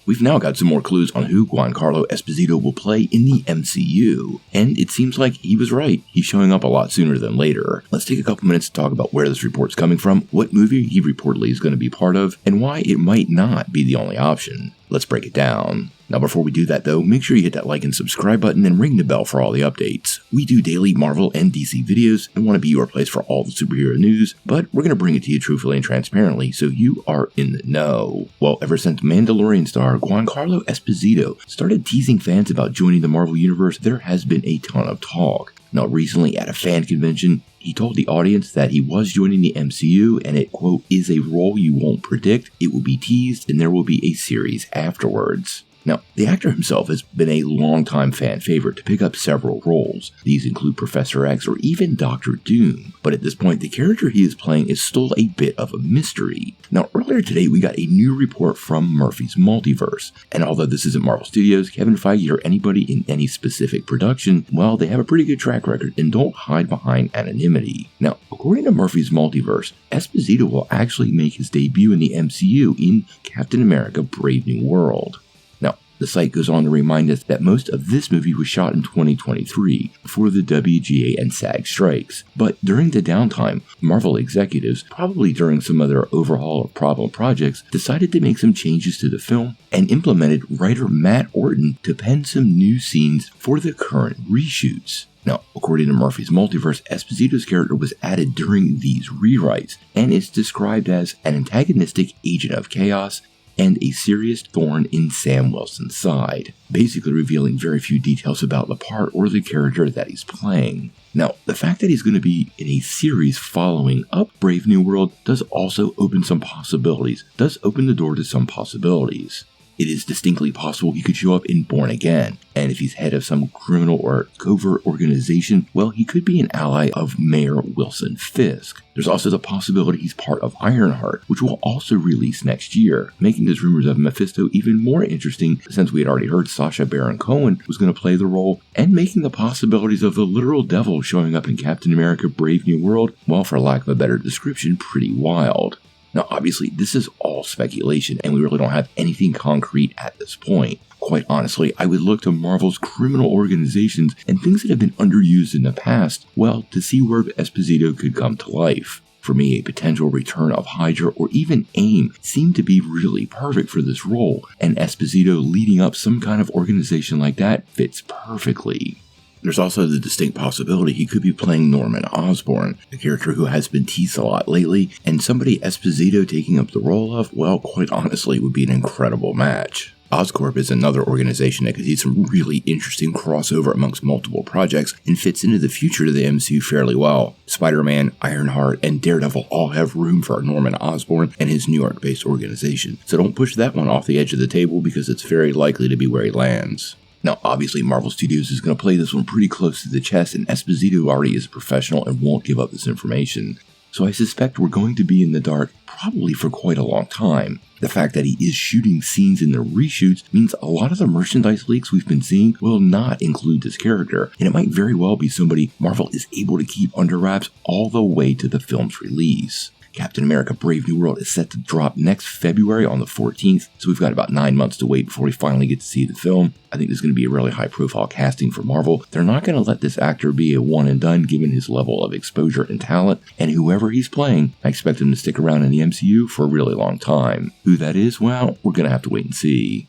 We've now got some more clues on who Giancarlo Esposito will play in the MCU, and it seems like he was right. He's showing up a lot sooner than later. Let's take a couple minutes to talk about where this report's coming from, what movie he reportedly is going to be part of, and why it might not be the only option. Let's break it down. Now before we do that though, make sure you hit that like and subscribe button and ring the bell for all the updates. We do daily Marvel and DC videos and want to be your place for all the superhero news, but we're going to bring it to you truthfully and transparently so you are in the know. Well, ever since Mandalorian star Giancarlo Esposito started teasing fans about joining the Marvel Universe, there has been a ton of talk. Now recently at a fan convention, he told the audience that he was joining the MCU and it, quote, is a role you won't predict, it will be teased, and there will be a series afterwards. Now, the actor himself has been a longtime fan favorite to pick up several roles. These include Professor X or even Doctor Doom, but at this point the character he is playing is still a bit of a mystery. Now, earlier today we got a new report from Murphy's Multiverse, and although this isn't Marvel Studios, Kevin Feige, or anybody in any specific production, well, they have a pretty good track record and don't hide behind anonymity. Now, according to Murphy's Multiverse, Esposito will actually make his debut in the MCU in Captain America: Brave New World. The site goes on to remind us that most of this movie was shot in 2023 before the WGA and SAG strikes, but during the downtime, Marvel executives, probably during some other overhaul of problem projects, decided to make some changes to the film and implemented writer Matt Orton to pen some new scenes for the current reshoots. Now, according to Murphy's Multiverse, Esposito's character was added during these rewrites and is described as an antagonistic agent of chaos and a serious thorn in Sam Wilson's side, basically revealing very few details about the part or the character that he's playing. Now, the fact that he's going to be in a series following up Brave New World does also open some possibilities, does open the door to some possibilities. It is distinctly possible he could show up in Born Again, and if he's head of some criminal or covert organization, well, he could be an ally of Mayor Wilson Fisk. There's also the possibility he's part of Ironheart, which will also release next year, making these rumors of Mephisto even more interesting since we had already heard Sacha Baron Cohen was going to play the role, and making the possibilities of the literal devil showing up in Captain America: Brave New World, well, for lack of a better description, pretty wild. Now, obviously, this is all speculation, and we really don't have anything concrete at this point. Quite honestly, I would look to Marvel's criminal organizations and things that have been underused in the past, well, to see where Esposito could come to life. For me, a potential return of Hydra or even AIM seemed to be really perfect for this role, and Esposito leading up some kind of organization like that fits perfectly. There's also the distinct possibility he could be playing Norman Osborn, a character who has been teased a lot lately, and somebody Esposito taking up the role of, well, quite honestly, would be an incredible match. Oscorp is another organization that could see some really interesting crossover amongst multiple projects and fits into the future of the MCU fairly well. Spider-Man, Ironheart, and Daredevil all have room for Norman Osborn and his New York-based organization, so don't push that one off the edge of the table because it's very likely to be where he lands. Now, obviously, Marvel Studios is going to play this one pretty close to the chest, and Esposito already is a professional and won't give up this information. So I suspect we're going to be in the dark probably for quite a long time. The fact that he is shooting scenes in the reshoots means a lot of the merchandise leaks we've been seeing will not include this character, and it might very well be somebody Marvel is able to keep under wraps all the way to the film's release. Captain America: Brave New World is set to drop next February on the 14th, so we've got about 9 months to wait before we finally get to see the film. I think this is going to be a really high-profile casting for Marvel. They're not going to let this actor be a one-and-done given his level of exposure and talent, and whoever he's playing, I expect him to stick around in the MCU for a really long time. Who that is, well, we're going to have to wait and see.